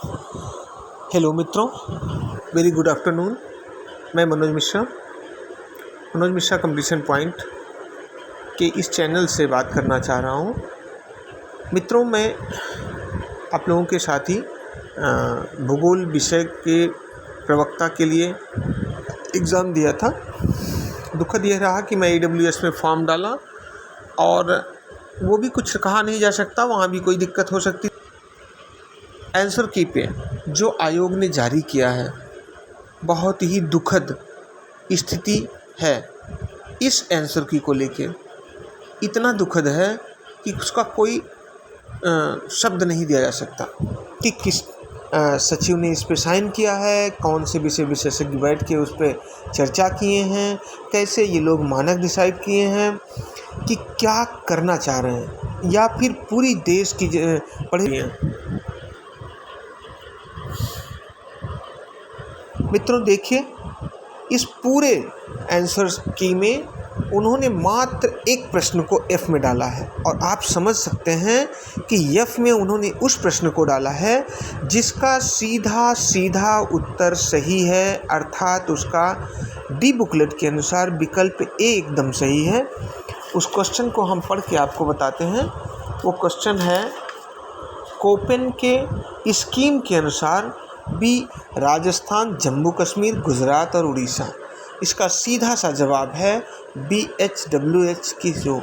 Hello मित्रों, very good afternoon. मैं Manoj Mishra completion point के इस चैनल से बात करना चाह रहा हूँ। मित्रों, मैं आप लोगों के साथ ही भूगोल विषय के प्रवक्ता के लिए एग्ज़ाम दिया था। दुखद यह रहा कि मैं AWS में फॉर्म डाला और वो भी कुछ कहा नहीं जा सकता, वहाँ भी कोई दिक्कत हो सकती। आंसर की पे जो आयोग ने जारी किया है बहुत ही दुखद स्थिति है। इस आंसर की को लेके इतना दुखद है कि उसका कोई शब्द नहीं दिया जा सकता कि किस सचिव ने इस पे साइन किया है, कौन से विशेषज्ञ बैठ के उस पर चर्चा किए हैं, कैसे ये लोग मानक डिसाइड किए हैं कि क्या करना चाह रहे हैं, या फिर पूरी देश की पढ़े हैं। मित्रों देखिए, इस पूरे आंसर की में उन्होंने मात्र एक प्रश्न को F में डाला है और आप समझ सकते हैं कि F में उन्होंने उस प्रश्न को डाला है जिसका सीधा सीधा उत्तर सही है, अर्थात उसका डी बुकलेट के अनुसार विकल्प A एकदम सही है। उस क्वेश्चन को हम पढ़ के आपको बताते हैं। वो क्वेश्चन है कोपेन के स्कीम के अनुसार बी राजस्थान, जम्मू कश्मीर, गुजरात और उड़ीसा। इसका सीधा सा जवाब है BHWH की जो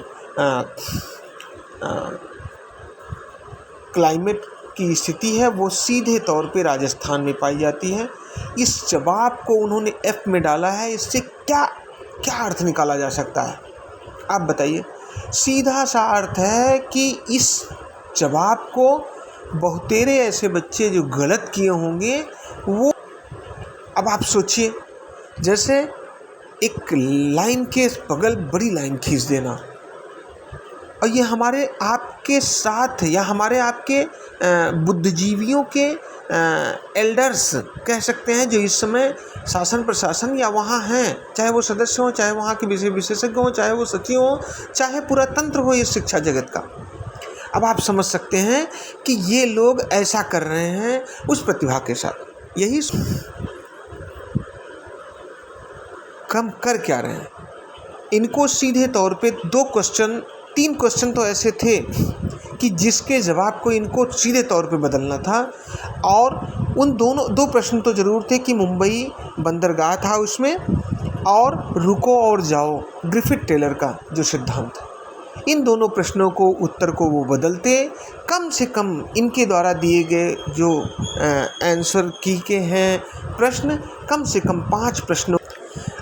क्लाइमेट की स्थिति है वो सीधे तौर पे राजस्थान में पाई जाती है। इस जवाब को उन्होंने F में डाला है। इससे क्या क्या अर्थ निकाला जा सकता है, आप बताइए। सीधा सा अर्थ है कि इस जवाब को बहुतेरे ऐसे बच्चे जो गलत किए होंगे वो, अब आप सोचिए, जैसे एक लाइन के बगल बड़ी लाइन खींच देना, और ये हमारे आपके साथ या हमारे आपके बुद्धिजीवियों के एल्डर्स कह सकते हैं जो इस समय शासन प्रशासन या वहाँ हैं, चाहे वो सदस्य हो, चाहे वहाँ के विशेषज्ञ हो, चाहे वो सचिव हो, चाहे पूरा तंत्र हो ये शिक्षा जगत का। अब आप समझ सकते हैं कि ये लोग ऐसा कर रहे हैं उस प्रतिभा के साथ। यही कम कर क्या रहे हैं, इनको सीधे तौर पे तीन क्वेश्चन तो ऐसे थे कि जिसके जवाब को इनको सीधे तौर पे बदलना था। और उन दो प्रश्न तो ज़रूर थे कि मुंबई बंदरगाह था उसमें, और रुको और जाओ ग्रिफिथ टेलर का जो सिद्धांत। इन दोनों प्रश्नों को उत्तर को वो बदलते, कम से कम इनके द्वारा दिए गए जो आंसर की के हैं प्रश्न, कम से कम 5 प्रश्नों।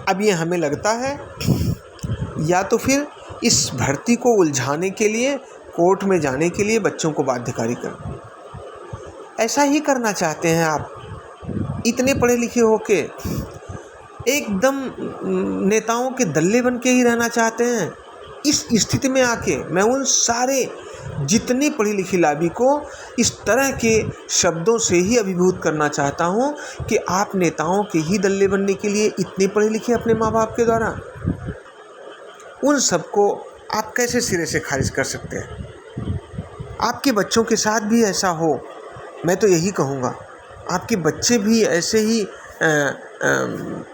अब ये हमें लगता है या तो फिर इस भर्ती को उलझाने के लिए, कोर्ट में जाने के लिए बच्चों को बाध्यकारी करना, ऐसा ही करना चाहते हैं आप। इतने पढ़े लिखे होके एकदम नेताओं के दल्ले बन के ही रहना चाहते हैं। इस स्थिति में आके मैं उन सारे जितनी पढ़ी लिखी लाबी को इस तरह के शब्दों से ही अभिभूत करना चाहता हूँ कि आप नेताओं के ही दल्ले बनने के लिए इतने पढ़े लिखे अपने माँ बाप के द्वारा, उन सबको आप कैसे सिरे से खारिज कर सकते हैं। आपके बच्चों के साथ भी ऐसा हो, मैं तो यही कहूँगा, आपके बच्चे भी ऐसे ही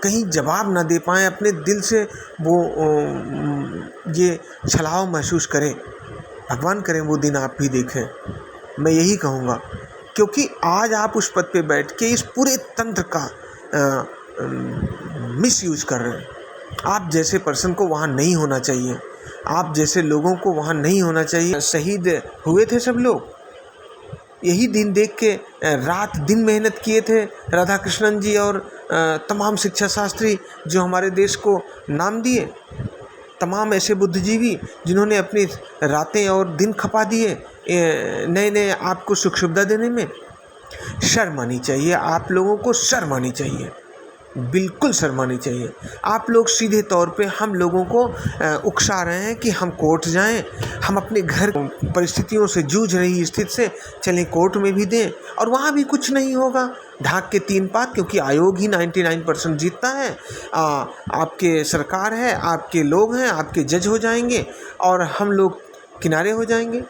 कहीं जवाब ना दे पाएँ, अपने दिल से वो ये छलाव महसूस करें। भगवान करें वो दिन आप भी देखें, मैं यही कहूँगा। क्योंकि आज आप उस पद पे बैठ के इस पूरे तंत्र का मिसयूज कर रहे हैं। आप जैसे पर्सन को वहाँ नहीं होना चाहिए, आप जैसे लोगों को वहाँ नहीं होना चाहिए। शहीद हुए थे सब लोग, यही दिन देख के रात दिन मेहनत किए थे राधा कृष्णन जी और तमाम शिक्षा शास्त्री जो हमारे देश को नाम दिए, तमाम ऐसे बुद्धिजीवी जिन्होंने अपनी रातें और दिन खपा दिए नए नए आपको सुख सुविधा देने में। शर्म आनी चाहिए, आप लोगों को शर्म आनी चाहिए, बिल्कुल शर्म आनी चाहिए। आप लोग सीधे तौर पे हम लोगों को उकसा रहे हैं कि हम कोर्ट जाएं, हम अपने घर परिस्थितियों से जूझ रही स्थिति से चलें कोर्ट में भी दें, और वहाँ भी कुछ नहीं होगा। ढाक के 3 पात, क्योंकि आयोग ही 99% जीतता है। आपके सरकार है, आपके लोग हैं, आपके जज हो जाएंगे और हम लोग किनारे हो जाएंगे।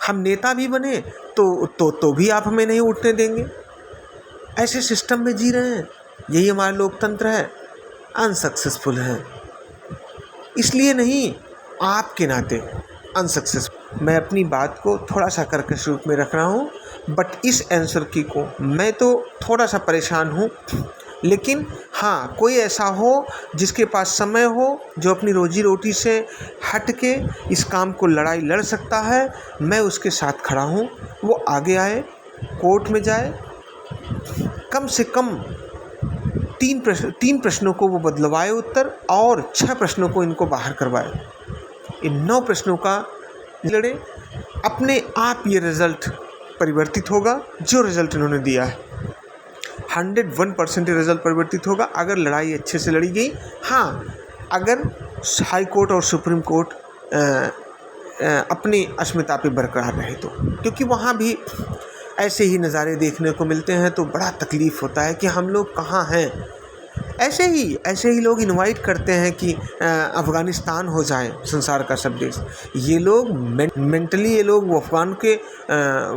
हम नेता भी बने तो भी आप हमें नहीं उठने देंगे। ऐसे सिस्टम में जी रहे हैं। यही हमारा लोकतंत्र है। अनसक्सेसफुल है, इसलिए नहीं, आपके नाते अनसक्सेसफुल। मैं अपनी बात को थोड़ा सा कर्कश रूप में रख रहा हूँ, बट इस आंसर की को मैं तो थोड़ा सा परेशान हूँ। लेकिन हाँ, कोई ऐसा हो जिसके पास समय हो, जो अपनी रोजी रोटी से हट के इस काम को लड़ाई लड़ सकता है, मैं उसके साथ खड़ा हूँ। वो आगे आए, कोर्ट में जाए, कम से कम 3 प्रश्नों को वो बदलवाए उत्तर, और 6 प्रश्नों को इनको बाहर करवाए। इन 9 प्रश्नों का लड़े, अपने आप ये रिज़ल्ट परिवर्तित होगा। जो रिज़ल्ट इन्होंने दिया है 101% रिज़ल्ट परिवर्तित होगा अगर लड़ाई अच्छे से लड़ी गई। हाँ, अगर हाई कोर्ट और सुप्रीम कोर्ट अपनी अस्मिता पे बरकरार रहे तो, क्योंकि वहाँ भी ऐसे ही नज़ारे देखने को मिलते हैं तो बड़ा तकलीफ़ होता है कि हम लोग कहाँ हैं। ऐसे ही लोग इनवाइट करते हैं कि अफ़गानिस्तान हो जाए संसार का सब देश। ये लोग मेंटली ये लोग वो अफ़गान के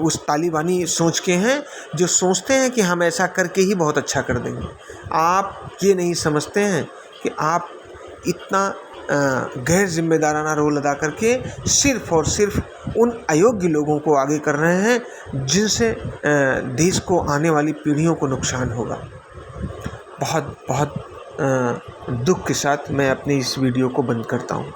उस तालिबानी सोच के हैं, जो सोचते हैं कि हम ऐसा करके ही बहुत अच्छा कर देंगे। आप ये नहीं समझते हैं कि आप इतना गैर जिम्मेदाराना रोल अदा करके सिर्फ़ और सिर्फ उन अयोग्य लोगों को आगे कर रहे हैं, जिनसे देश को आने वाली पीढ़ियों को नुकसान होगा। बहुत बहुत दुख के साथ मैं अपनी इस वीडियो को बंद करता हूँ।